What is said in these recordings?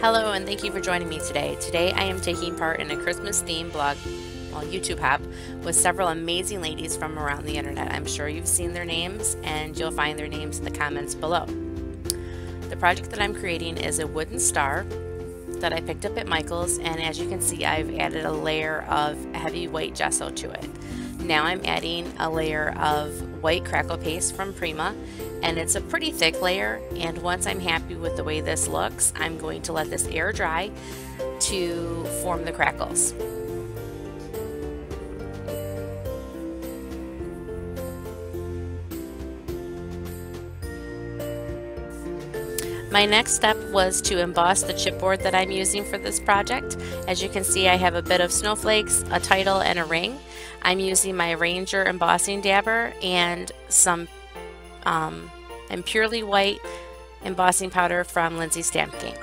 Hello and thank you for joining me today. Today I am taking part in a Christmas themed blog, YouTube hop, with several amazing ladies from around the internet. I'm sure you've seen their names and you'll find their names in the comments below. The project that I'm creating is a wooden star that I picked up at Michael's, and as you can see I've added a layer of heavy white gesso to it. Now I'm adding a layer of white crackle paste from Prima, and it's a pretty thick layer, and once I'm happy with the way this looks, I'm going to let this air dry to form the crackles. My next step was to emboss the chipboard that I'm using for this project. As you can see, I have a bit of snowflakes, a title, and a ring. I'm using my Ranger embossing dabber and some and purely white embossing powder from Lindy Stamp Gang.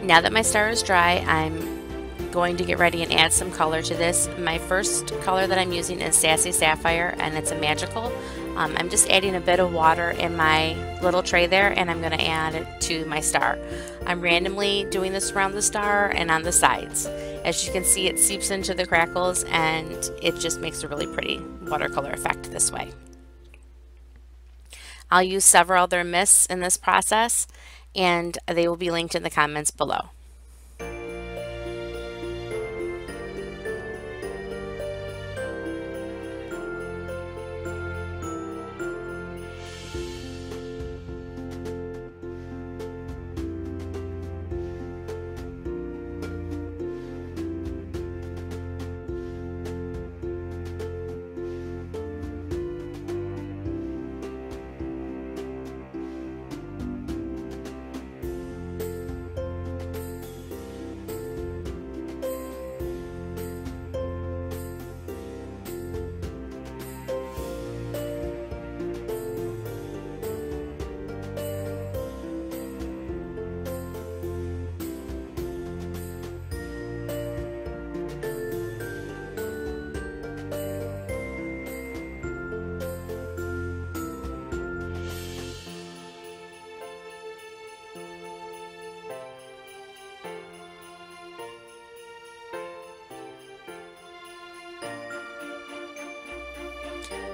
Now that my star is dry, I'm going to get ready and add some color to this. My first color that I'm using is Sassy Sapphire, and it's a magical. I'm just adding a bit of water in my little tray there, and I'm going to add it to my star. I'm randomly doing this around the star and on the sides. As you can see, it seeps into the crackles, and it just makes a really pretty watercolor effect this way. I'll use several other mists in this process, and they will be linked in the comments below.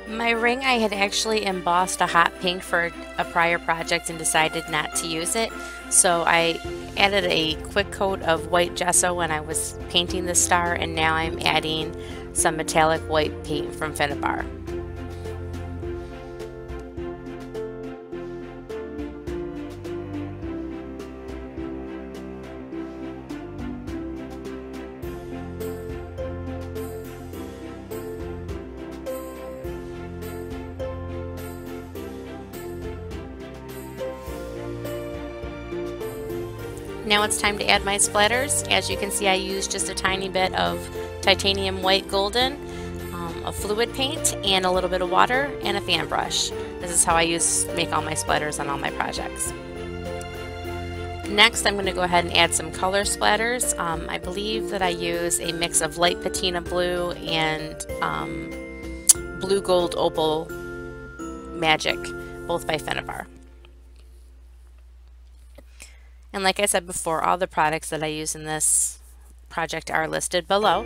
My ring, I had actually embossed a hot pink for a prior project and decided not to use it, so I added a quick coat of white gesso when I was painting the star, and now I'm adding some metallic white paint from Finnabar. Now it's time to add my splatters. As you can see, I used just a tiny bit of titanium white golden, a fluid paint, and a little bit of water and a fan brush. This is how I make all my splatters on all my projects. Next, I'm going to go ahead and add some color splatters. I believe that I use a mix of light patina blue and blue gold opal magic, both by Finnabar. And like I said before, all the products that I use in this project are listed below.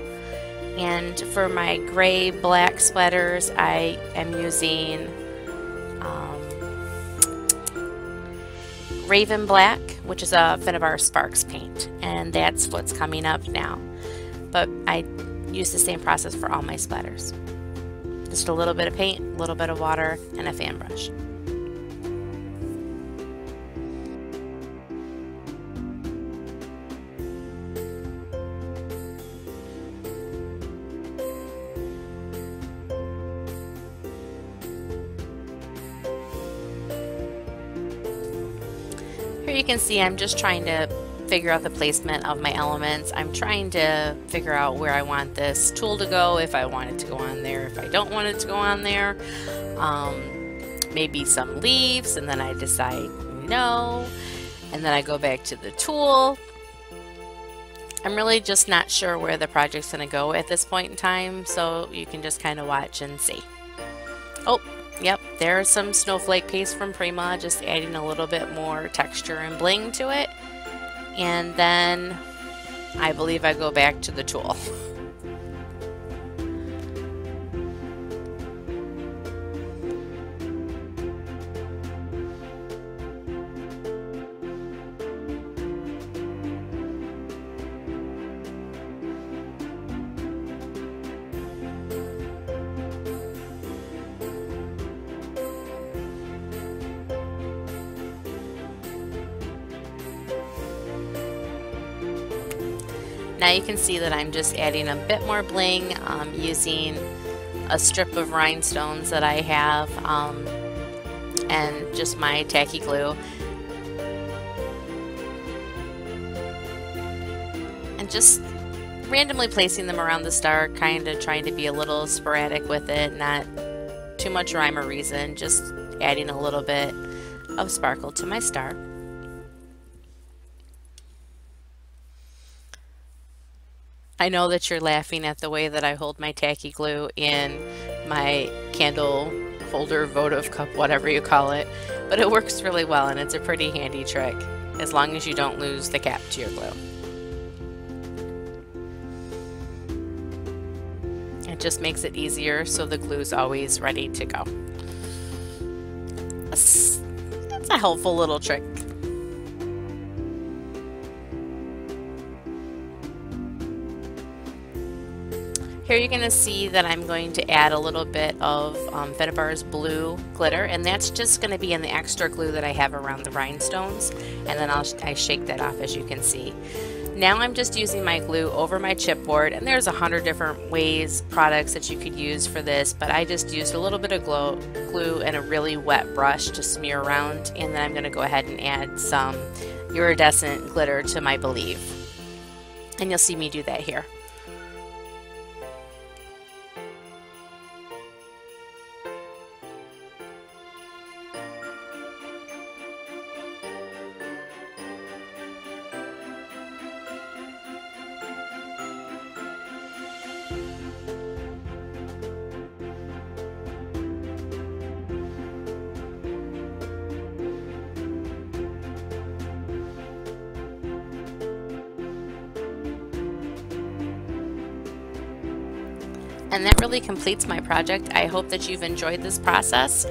And for my gray black splatters, I am using Raven Black, which is a Finnabar Sparks paint, and that's what's coming up now. But I use the same process for all my splatters. Just a little bit of paint, a little bit of water, and a fan brush. Here you can see I'm just trying to figure out the placement of my elements. I'm trying to figure out where I want this tool to go, if I want it to go on there, if I don't want it to go on there. Maybe some leaves, and then I decide no, and then I go back to the tool. I'm really just not sure where the project's going to go at this point in time, so you can just kind of watch and see. Oh, yep, there's some snowflake paste from Prima, just adding a little bit more texture and bling to it. And then I believe I go back to the tool. Now you can see that I'm just adding a bit more bling using a strip of rhinestones that I have and just my tacky glue. And just randomly placing them around the star, kind of trying to be a little sporadic with it, not too much rhyme or reason, just adding a little bit of sparkle to my star. I know that you're laughing at the way that I hold my tacky glue in my candle holder, votive cup, whatever you call it, but it works really well and it's a pretty handy trick as long as you don't lose the cap to your glue. It just makes it easier so the glue's always ready to go. It's a helpful little trick. Here you're going to see that I'm going to add a little bit of Vitabar's blue glitter, and that's just going to be in the extra glue that I have around the rhinestones, and then I shake that off, as you can see. Now I'm just using my glue over my chipboard, and there's 100 different products that you could use for this, but I just used a little bit of glue and a really wet brush to smear around, and then I'm going to go ahead and add some iridescent glitter to my Believe. And you'll see me do that here. And that really completes my project. I hope that you've enjoyed this process.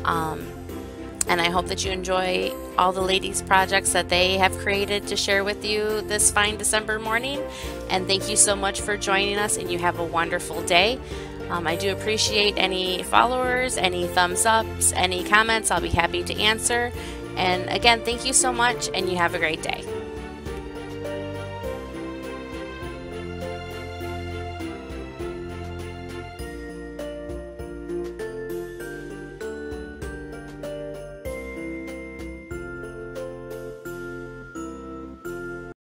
And I hope that you enjoy all the ladies' projects that they have created to share with you this fine December morning. And thank you so much for joining us, and you have a wonderful day. I do appreciate any followers, any thumbs ups, any comments. I'll be happy to answer. And again, thank you so much, and you have a great day.